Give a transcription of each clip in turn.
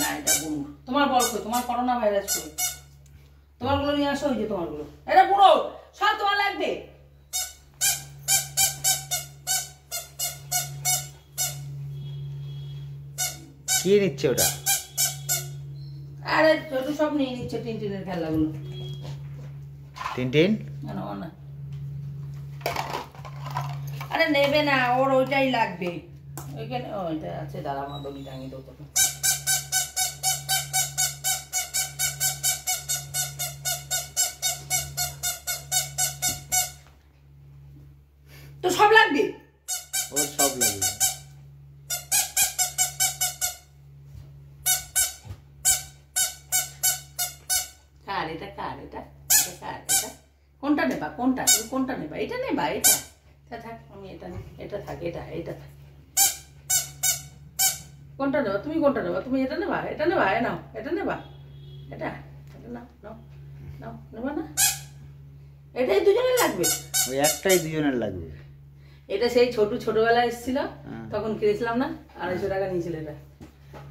না এটা বুড়ো তোমার বল কই তোমার করোনা ভাইরাস কই তোমার গুলো নিয়ে আসো ওই যে তোমার গুলো এটা বুড়ো সব তোমার লাগবে কি নিচ্ছে ওটা আরে ছোট সব নিয়ে নিচ্ছে টিনটিনের খেলাগুলো টিনটিন না আরে নেবে না ওর ওইটাই লাগবে ওইখানে ওইটা আছে দাদা মা দড়ি টাঙিয়ে দাও তোকে তো সব লাগবে ওর সব লাগবে কার এটা কোনটা নেবা কোনটা তুমি কোনটা নেবা এটা নেবা এটা থাক আমি এটা থাক এটা থাক কোনটা নেবা তুমি কোনটা নেবা তুমি এটা নেবা নাও এটা নেবা এটা নাও নেবা না এটাই দুজনের লাগবে ওই একটাই দুজনের লাগবে এটা সেই ছোটবেলায় এসেছিল তখন কিনেছিলাম না 250 টাকা নিয়েছিল এটা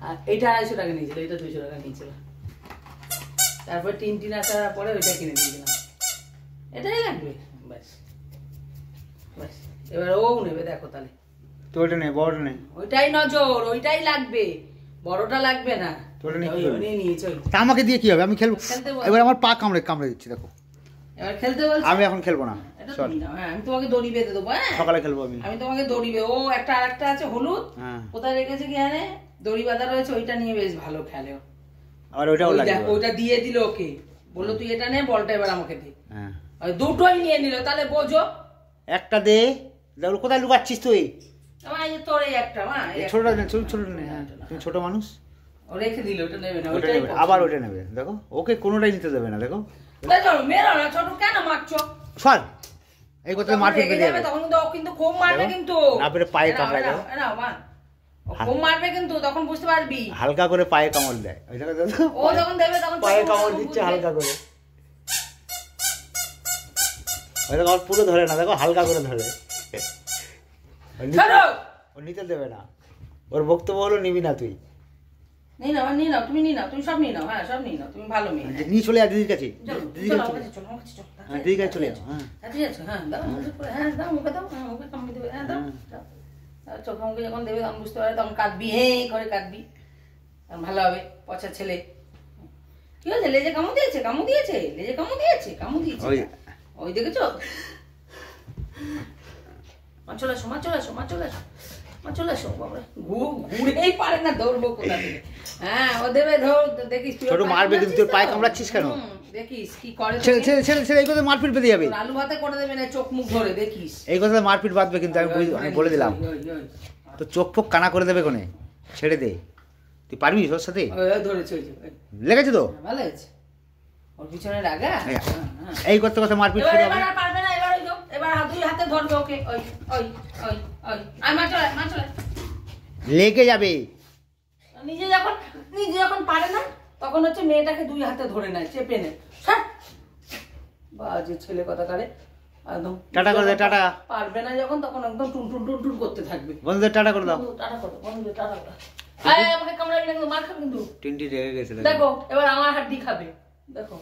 আর এটা 250 টাকা নিয়েছিল এটা 200 টাকা নিয়েছিল তারপর টিনটিন আসার পরে ওইটা কিনে দিয়েছিলাম এটাই লাগবে ব্যাস এবার ও নেবে দেখো তাহলে তো ওটা নেই বড় নেই ওইটাই নজর ওইটাই লাগবে বড়টা লাগবে না তোটা নিয়ে নিয়েছো তা আমাকে দিয়ে কি হবে আমি খেলবো এবার আমার পা কামড়ে দিচ্ছি দেখো এবার খেলতে বলছি আমি এখন খেলবো না আমি তোমাকে দড়ি বেঁধে দেবো হ্যাঁ সকালে খেলবো আমি তোমাকে দড়ি ও আরেকটা আছে হলুদ কোথায় রেখেছে কি জানে দড়ি বাঁধা রয়েছে ওইটা নিয়ে বেশ ভালো খেলে আর ওইটাও লাগবে ওইটা দিয়ে দিল ওকে বললো তুই এটা নে বলটা এবার আমাকে দে দুটোই নিয়ে নিল তাহলে বোঝো একটা দে কোথায় লুকাচ্ছিস তুই তোর এই একটা ছোটটা নে তুমি ছোট মানুষ ও রেখে দিল ওটা নেবে না ওটা নেবে আবার ওটা নেবে দেখো ওকে কোনোটাই নিতে দেবে না দেখো মেরো না ছোট কেন মারছো সর এই কথা মারপিট করে যাবে তখন কিন্তু খুব মারবে কিন্তু না পেরে পায়ে কামড়ায় দাও না মা খুব মারবে কিন্তু তখন বুঝতে পারবি হালকা করে পায়ে কামড় দেয় ওই দেখো ও যখন দেবে তখন পায়ে কামড় দিচ্ছে হালকা করে ওই দেখো পুরো ধরে না দেখো হালকা করে ধরে ও নিতে দেবে না ওর বক্তব্য হলো নিবি না তুই নিয়ে নাও তুমি সব নিয়ে নাও হ্যাঁ সব নিয়ে নাও তুমি ভালো মেয়ে নিয়ে চলে যা দিদির কাছে দিদির কাছে চলে যাও ঠিক আছে দাও মুখে দাও মুখে কামড়ে দেবে দাও চোখে মুখে যখন দেবে তখন বুঝতে পারবে তখন কাঁদবি করে কাঁদবি ভালো হবে পচা ছেলে কি হয়েছে লেজে কামড় দিয়েছে ওই দেখেছো চলে আসো বাবা ঘুরেই পারে না দৌড়বো কোথা থেকে ও দেবে ধর দেখিস ছোট মারবে কিন্তু তোর পায়ে কামড়াচ্ছিস কেন দেখিস কি করে ছেলে এই কথা মারপিট বেঁধে যাবে আলু ভাতে করে দেবে না চোখ মুখ ধরে দেখিস এই কথা মারপিট বাঁধবে কিন্তু আমি বলে দিলাম তো চোখ ফোক কানা করে দেবে কোনে ছেড়ে দে তুই পারবি ওর সাথে ধরেছে লেগেছে তো ভালো আছে ওর পিছনে লাগা এই করতে মারপিট করে হবে পারবে না এবার দুই হাতে ধরবে ওকে ওই মা চলে লেগে যাবে নিজে যখন পারে না তখন হচ্ছে মেয়েটাকে দুই হাতে ধরে নেয় চেপে নেয় বাজে ছেলে কথা কারে একদম টাটা করে দে টাটা পারবে না যখন তখন একদম টুন করতে থাকবে বন্ধুদের টাটা করে দাও বন্ধুদের টাটা করো আমাকে কামড়াবি না কিন্তু মার খাবে কিন্তু টিনটি রেগে গেছে দেখো এবার আমার হাড্ডি খাবে দেখো